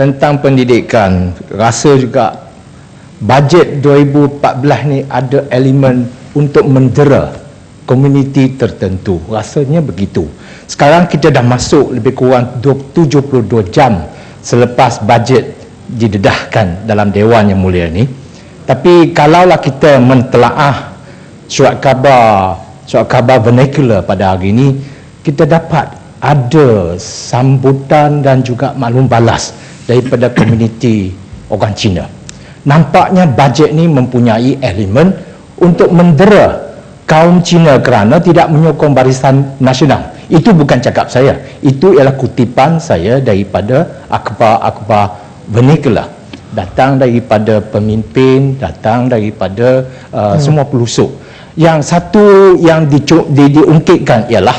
tentang pendidikan, rasa juga bajet 2014 ni ada elemen untuk mendera komuniti tertentu. Rasanya begitu. Sekarang kita dah masuk lebih kurang 72 jam selepas bajet didedahkan dalam Dewan Yang Mulia ni. Tapi kalaulah kita mentelaah surat khabar vernacular pada hari ini, kita dapat ada sambutan dan juga maklum balas daripada komuniti orang Cina. Nampaknya bajet ni mempunyai elemen untuk mendera kaum Cina kerana tidak menyokong Barisan Nasional. Itu bukan cakap saya, itu ialah kutipan saya daripada akhbar-akhbar vernacular, datang daripada pemimpin, datang daripada semua pelusuk. Yang satu yang diungkitkan ialah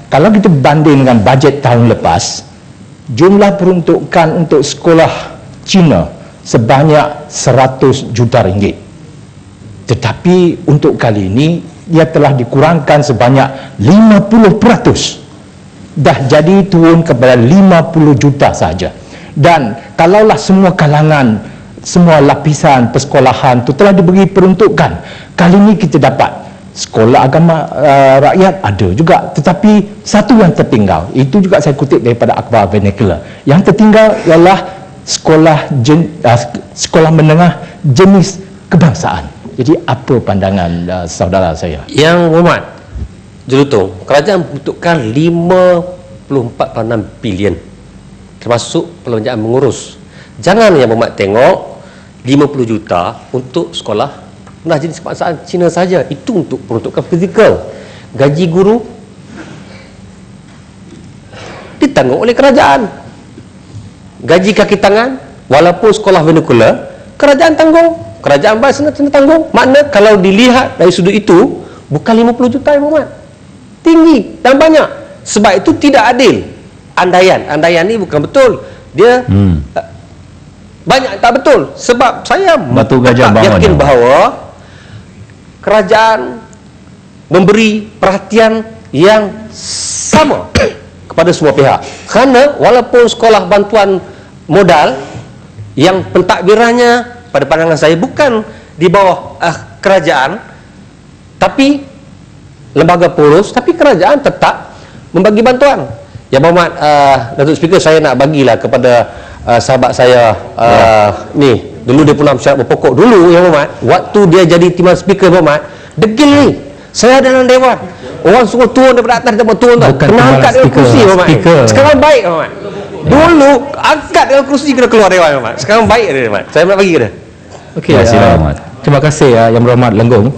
kalau kita banding dengan bajet tahun lepas, jumlah peruntukan untuk sekolah Cina sebanyak 100 juta ringgit. Tetapi untuk kali ini ia telah dikurangkan sebanyak 50%. Dah jadi turun kepada 50 juta saja. Dan kalaulah semua kalangan, semua lapisan persekolahan itu telah diberi peruntukan, kali ini kita dapat sekolah agama rakyat ada juga, tetapi satu yang tertinggal, itu juga saya kutip daripada akhbar vernacular, yang tertinggal ialah sekolah menengah jenis kebangsaan. Jadi apa pandangan saudara saya? Yang Muhammad Jelutong, kerajaan membutuhkan 54.6 bilion termasuk perbelanjaan mengurus. Jangan yang Muhammad tengok 50 juta untuk sekolah menengah jenis kebangsaan Cina saja, itu untuk peruntukan fizikal. Gaji guru ditanggung oleh kerajaan. Gaji kaki tangan walaupun sekolah vernacular kerajaan tanggung, kerajaan Barisan tanggung. Makna kalau dilihat dari sudut itu, bukan 50 juta ya Muhammad, tinggi dan banyak. Sebab itu tidak adil. Andaian ni bukan betul, dia banyak tak betul. Sebab saya yakin bahawa kerajaan memberi perhatian yang sama kepada semua pihak. Kerana walaupun sekolah bantuan modal yang pentadbirannya pada pandangan saya bukan di bawah kerajaan, tapi lembaga polos, tapi kerajaan tetap membagi bantuan. Ya Muhammad, Datuk Speaker, saya nak bagilah kepada sahabat saya ni, dulu dia pernah syarat berpokok dulu ya Muhammad, waktu dia jadi Timbalan Speaker Muhammad, degil ni, saya dalam Dewan, orang suruh turun daripada atas, dia mau turun tu, kena angkat dengan kursi Muhammad. Sekarang baik Muhammad. Dulu angkat dengan kursi kena keluar Dewan Muhammad. Sekarang baik dia Muhammad. Saya nak bagi ke dia. Okey, terima kasih Yang Berhormat Lenggong.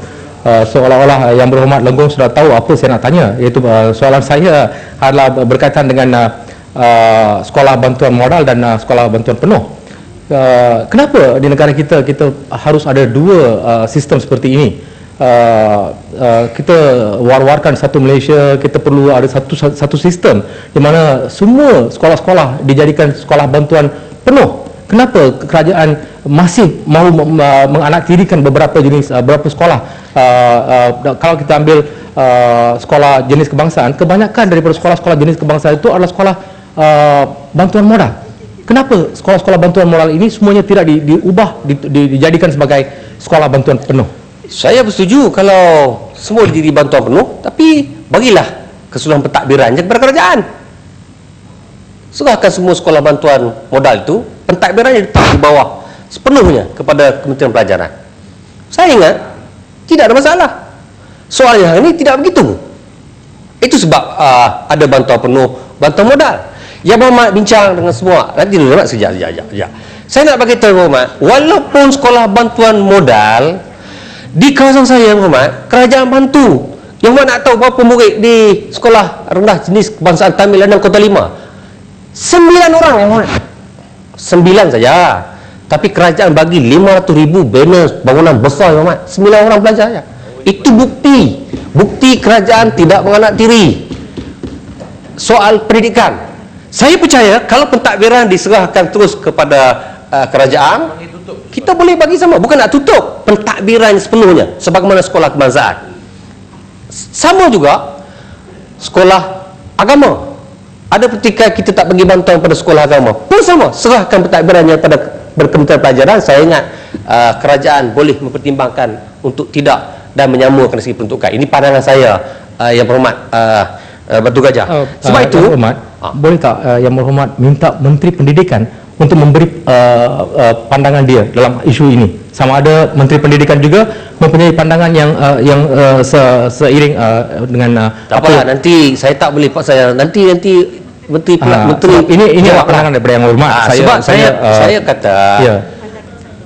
Seolah-olah Yang Berhormat Lenggong sudah tahu apa saya nak tanya, iaitu soalan saya adalah berkaitan dengan sekolah bantuan modal dan sekolah bantuan penuh. Kenapa di negara kita harus ada dua sistem seperti ini? Kita war-warkan satu Malaysia, kita perlu ada satu sistem di mana semua sekolah-sekolah dijadikan sekolah bantuan penuh. Kenapa kerajaan masih mahu menganaktirikan beberapa sekolah? Kalau kita ambil sekolah jenis kebangsaan, kebanyakan daripada sekolah-sekolah jenis kebangsaan itu adalah sekolah bantuan modal. Kenapa sekolah-sekolah bantuan modal ini semuanya tidak diubah, dijadikan sebagai sekolah bantuan penuh? Saya bersetuju kalau semua jadi bantuan penuh, tapi bagilah keseluruhan pentadbirannya kepada kerajaan. Serahkan semua sekolah bantuan modal itu, pentadbirannya di bawah sepenuhnya kepada Kementerian Pelajaran. Saya ingat tidak ada masalah. Soalnya hari ini tidak begitu. Itu sebab ada bantuan penuh, bantuan modal. Yang Muhammad bincang dengan semua. Nanti dulu nak sekejap. Saya nak bagi tahu Muhammad, walaupun sekolah bantuan modal di kawasan saya Muhammad, kerajaan bantu. Yang Muhammad nak tahu berapa murid di sekolah rendah jenis kebangsaan Tamil Lanang Kota 5? 9 orang Muhammad. 9 saja. Tapi kerajaan bagi 500,000 banner bangunan besar Muhammad. 9 orang belajar saja. Itu bukti kerajaan tidak menganaktiri soal pendidikan. Saya percaya kalau pentadbiran diserahkan terus kepada kerajaan, kita boleh bagi sama. Bukan nak tutup pentadbiran sepenuhnya sebagaimana sekolah kebangsaan. Sama juga sekolah agama. ada ketika kita tak bagi bantuan pada sekolah agama pun sama, serahkan pentadbirannya pada Kementerian Pelajaran. Saya ingat kerajaan boleh mempertimbangkan untuk tidak dan menyamakan segi peruntukan. Ini pandangan saya, Yang Berhormat Batu Gajah. Sebab itu, Yang Berhormat, boleh tak Yang Berhormat minta Menteri Pendidikan untuk memberi pandangan dia dalam isu ini? Sama ada Menteri Pendidikan juga mempunyai pandangan yang seiring dengan tak apalah, nanti saya tak boleh paksa. Nanti Menteri ini pandangan daripada Yang Berhormat. Sebab saya kata ya,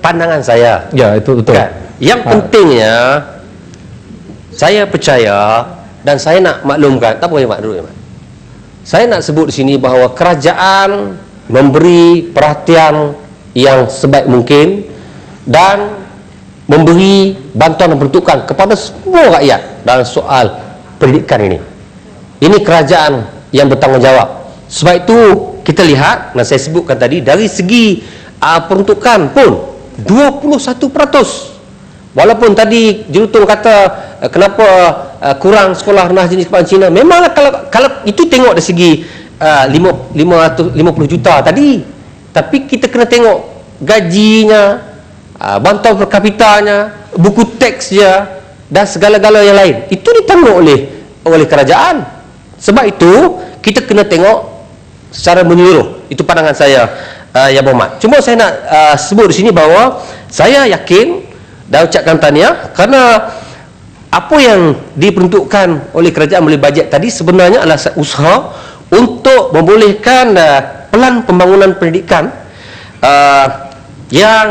pandangan saya. ya, itu betul. Kan? Yang pentingnya saya percaya dan saya nak maklumkan, tak boleh dulu ya, saya nak sebut di sini bahawa kerajaan memberi perhatian yang sebaik mungkin dan memberi bantuan dan peruntukan kepada semua rakyat dalam soal pendidikan ini. Ini kerajaan yang bertanggungjawab. Sebab itu kita lihat, dan saya sebutkan tadi, dari segi peruntukan pun 21%. Walaupun tadi Jurutung kata kenapa kurang sekolah rendah jenis kebangsaan Cina, memanglah kalau itu tengok dari segi 550 juta tadi, tapi kita kena tengok gajinya, bantuan per kapitanya, buku teks dia dan segala-gala yang lain. Itu ditanggung oleh kerajaan. Sebab itu kita kena tengok secara menyeluruh. Itu pandangan saya, Yang Berhormat. Cuma saya nak sebut di sini bahawa saya yakin dan ucapkan tahniah kerana apa yang diperuntukkan oleh kerajaan melalui bajet tadi sebenarnya adalah usaha untuk membolehkan pelan pembangunan pendidikan yang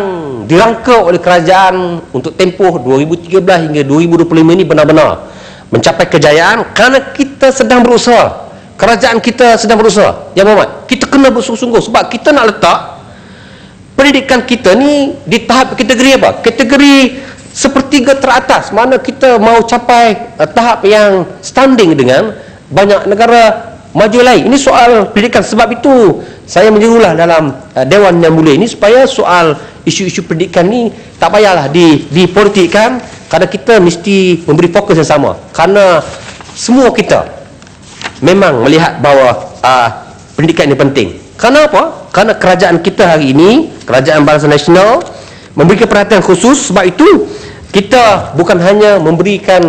dirangka oleh kerajaan untuk tempoh 2013 hingga 2025 ini benar-benar mencapai kejayaan kerana kita sedang berusaha. Kerajaan kita sedang berusaha. Yang Berhormat, kita kena bersungguh-sungguh sebab kita nak letak pendidikan kita ni di tahap kategori apa? Kategori sepertiga teratas, mana kita mau capai tahap yang standing dengan banyak negara maju lain. Ini soal pendidikan. Sebab itu saya menyerulah dalam Dewan Yang Mulia ini supaya soal isu-isu pendidikan ni tak payahlah dipolitikkan, kerana kita mesti memberi fokus yang sama. Kerana semua kita memang melihat bahawa pendidikan ini penting. Kerana apa? Kerana kerajaan kita hari ini, Kerajaan Barisan Nasional, memberikan perhatian khusus. Sebab itu kita bukan hanya memberikan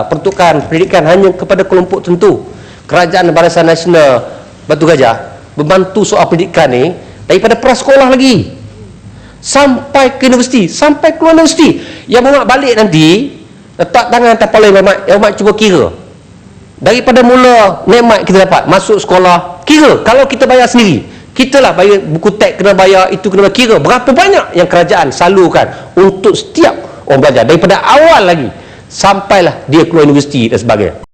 peruntukan pendidikan hanya kepada kelompok tertentu. Kerajaan Barisan Nasional Batu Gajah membantu soal pendidikan ni daripada prasekolah lagi sampai ke universiti, sampai ke luar universiti. Yang Berhormat balik nanti, letak tangan atas kepala Yang Berhormat cuba kira daripada mula nikmat kita dapat masuk sekolah. Kira kalau kita bayar sendiri, kita lah bayar buku teks, kena bayar itu, kena bayar. Kira berapa banyak yang kerajaan salurkan untuk setiap orang belajar daripada awal lagi sampailah dia keluar universiti dan sebagainya.